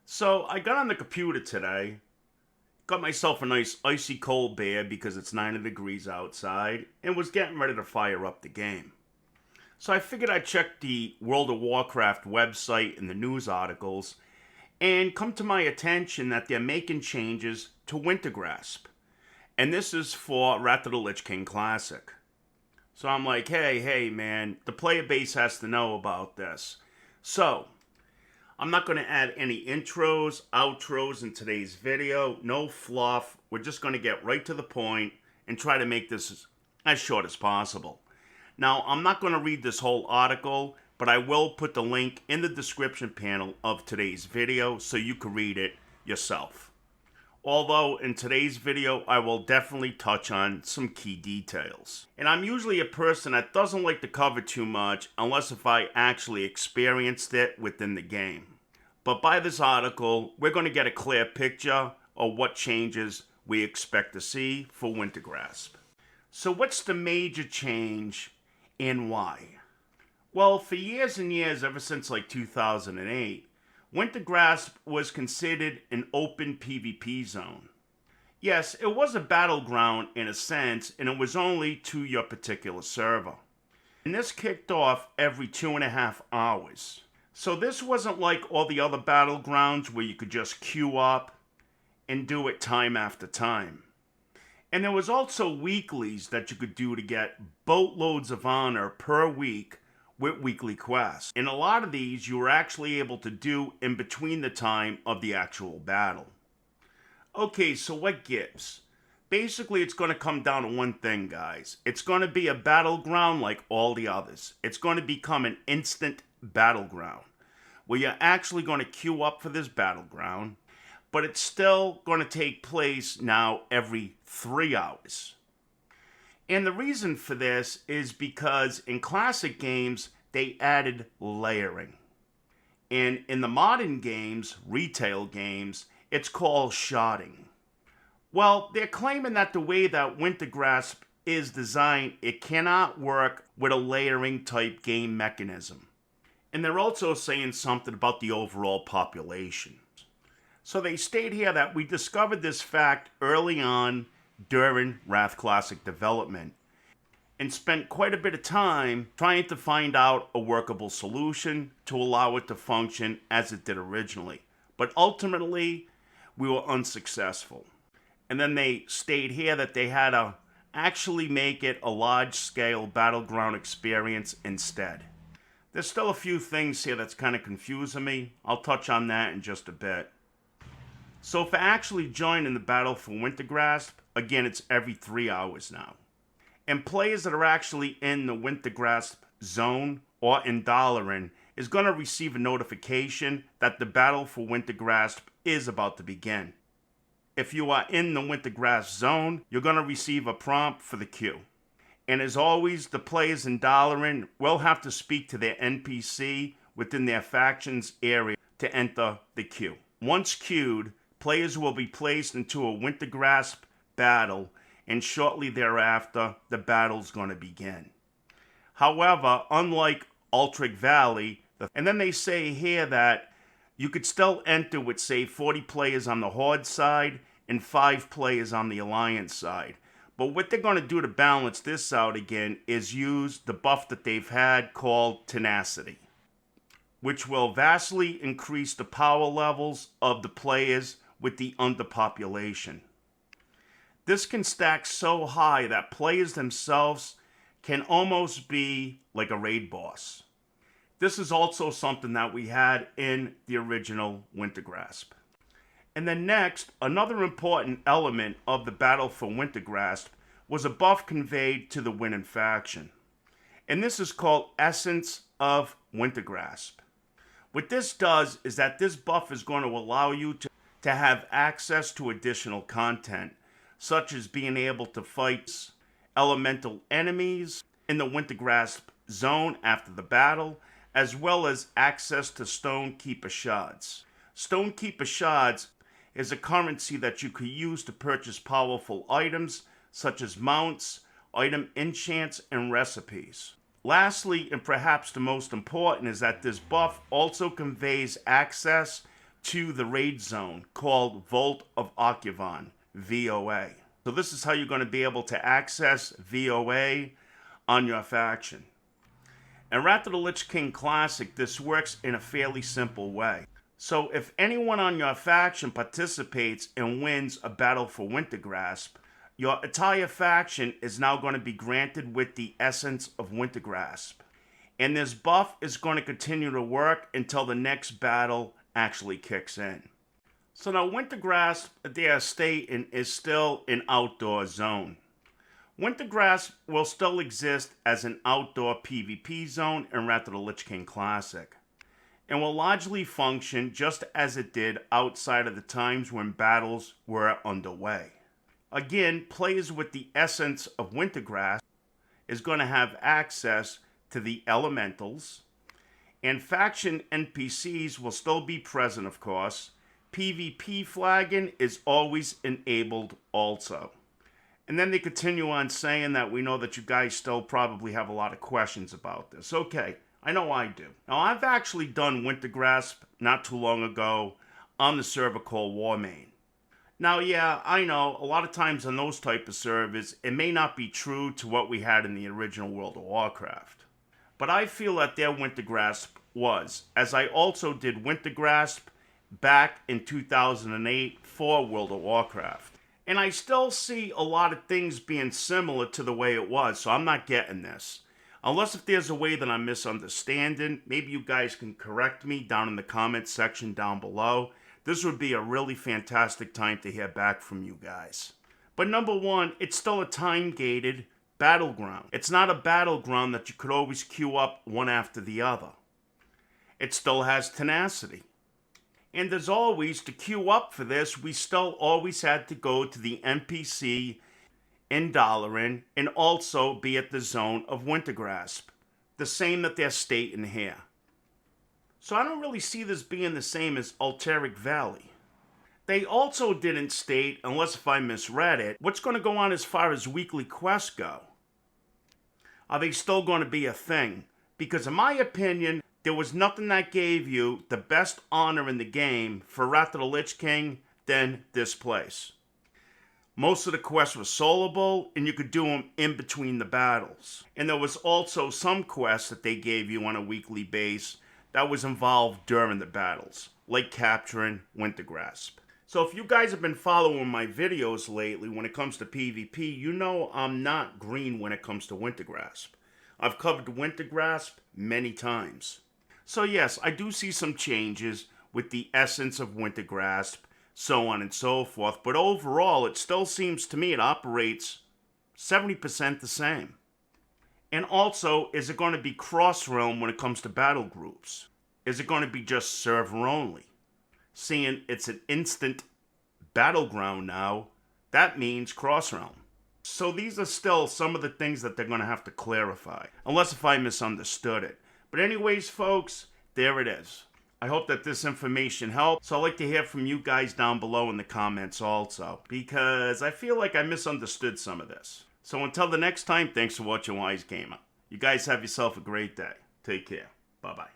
So I got on the computer today, got myself a nice icy cold beer because it's 90 degrees outside, and was getting ready to fire up the game. So I figured I'd check the World of Warcraft website and the news articles, and come to my attention that they're making changes to Wintergrasp. And this is for Wrath of the Lich King Classic. So I'm like, hey, man, the player base has to know about this. So I'm not going to add any intros, outros in today's video. No fluff. We're just going to get right to the point and try to make this as short as possible. Now, I'm not going to read this whole article, but I will put the link in the description panel of today's video so you can read it yourself. Although in today's video, I will definitely touch on some key details. And I'm usually a person that doesn't like to cover too much unless if I actually experienced it within the game. But by this article, we're going to get a clear picture of what changes we expect to see for Wintergrasp. So what's the major change and why? Well, for years and years, ever since like 2008, Wintergrasp was considered an open PvP zone. Yes, it was a battleground in a sense, and it was only to your particular server. And this kicked off every 2.5 hours. So this wasn't like all the other battlegrounds where you could just queue up and do it time after time. And there was also weeklies that you could do to get boatloads of honor per week with weekly quests. And a lot of these you were actually able to do in between the time of the actual battle. Okay, so what gives? Basically, it's going to come down to one thing, guys. It's going to be a battleground like all the others. It's going to become an instant battleground where you're actually going to queue up for this battleground, but it's still going to take place now every 3 hours. And the reason for this is because in classic games, they added layering. And in the modern games, retail games, it's called sharding. Well, they're claiming that the way that Wintergrasp is designed, it cannot work with a layering type game mechanism. And they're also saying something about the overall population. So they state here that we discovered this fact early on during Wrath Classic development and spent quite a bit of time trying to find out a workable solution to allow it to function as it did originally. But ultimately, we were unsuccessful. And then they state here that they had to actually make it a large-scale battleground experience instead. There's still a few things here that's kind of confusing me. I'll touch on that in just a bit. So for actually joining the battle for Wintergrasp, again, it's every 3 hours now. And players that are actually in the Wintergrasp zone or in Dalaran is going to receive a notification that the battle for Wintergrasp is about to begin. If you are in the Wintergrasp zone, you're going to receive a prompt for the queue. And as always, the players in Dalaran will have to speak to their NPC within their faction's area to enter the queue. Once queued, players will be placed into a Wintergrasp battle, and shortly thereafter, the battle's going to begin. However, unlike WOTLK Valley, and then they say here that you could still enter with, say, 40 players on the Horde side and 5 players on the Alliance side. But what they're going to do to balance this out again is use the buff that they've had called Tenacity, which will vastly increase the power levels of the players with the underpopulation. This can stack so high that players themselves can almost be like a raid boss. This is also something that we had in the original Wintergrasp. And then next, another important element of the battle for Wintergrasp was a buff conveyed to the winning faction. And this is called Essence of Wintergrasp. What this does is that this buff is going to allow you to have access to additional content, such as being able to fight elemental enemies in the Wintergrasp zone after the battle, as well as access to Stonekeeper shards. Stonekeeper shards is a currency that you could use to purchase powerful items such as mounts, item enchants, and recipes. Lastly, and perhaps the most important, is that this buff also conveys access to the raid zone called Vault of Occupon, VOA. So this is how you're going to be able to access VOA on your faction. In Wrath of the Lich King Classic, this works in a fairly simple way. So if anyone on your faction participates and wins a battle for Wintergrasp, your entire faction is now going to be granted with the essence of Wintergrasp. And this buff is going to continue to work until the next battle actually kicks in. So now Wintergrasp, their state is still an outdoor zone. Wintergrasp will still exist as an outdoor PvP zone in Wrath of the Lich King Classic, and will largely function just as it did outside of the times when battles were underway. Again, players with the essence of Wintergrasp is going to have access to the elementals, and faction NPCs will still be present, of course. PvP flagging is always enabled also. And then they continue on saying that we know that you guys still probably have a lot of questions about this. Okay, I know I do. Now, I've actually done Wintergrasp not too long ago on the server called Warmain. Now, yeah, I know a lot of times on those type of servers, it may not be true to what we had in the original World of Warcraft. But I feel that their Wintergrasp was, as I also did Wintergrasp back in 2008 for World of Warcraft. And I still see a lot of things being similar to the way it was, so I'm not getting this. Unless if there's a way that I'm misunderstanding, maybe you guys can correct me down in the comments section down below. This would be a really fantastic time to hear back from you guys. But number one, it's still a time-gated battleground. It's not a battleground that you could always queue up one after the other. It still has tenacity. And as always, to queue up for this, we still always had to go to the NPC in Dalaran and also be at the zone of Wintergrasp. The same that they're stating here. So I don't really see this being the same as Alterac Valley. They also didn't state, unless if I misread it, what's going to go on as far as weekly quests go. Are they still going to be a thing? Because in my opinion, there was nothing that gave you the best honor in the game for Wrath of the Lich King than this place. Most of the quests were soloable, and you could do them in between the battles. And there was also some quests that they gave you on a weekly base that was involved during the battles, like capturing Wintergrasp. So if you guys have been following my videos lately when it comes to PvP, you know I'm not green when it comes to Wintergrasp. I've covered Wintergrasp many times. So yes, I do see some changes with the essence of Wintergrasp, so on and so forth, but overall it still seems to me it operates 70% the same. And also, is it going to be cross-realm when it comes to battle groups? Is it going to be just server only? Seeing it's an instant battleground now, that means cross-realm. So these are still some of the things that they're going to have to clarify, unless if I misunderstood it. But anyways, folks, there it is. I hope that this information helped. So I'd like to hear from you guys down below in the comments also, because I feel like I misunderstood some of this. So until the next time, thanks for watching Wise Gamer. You guys have yourself a great day. Take care. Bye-bye.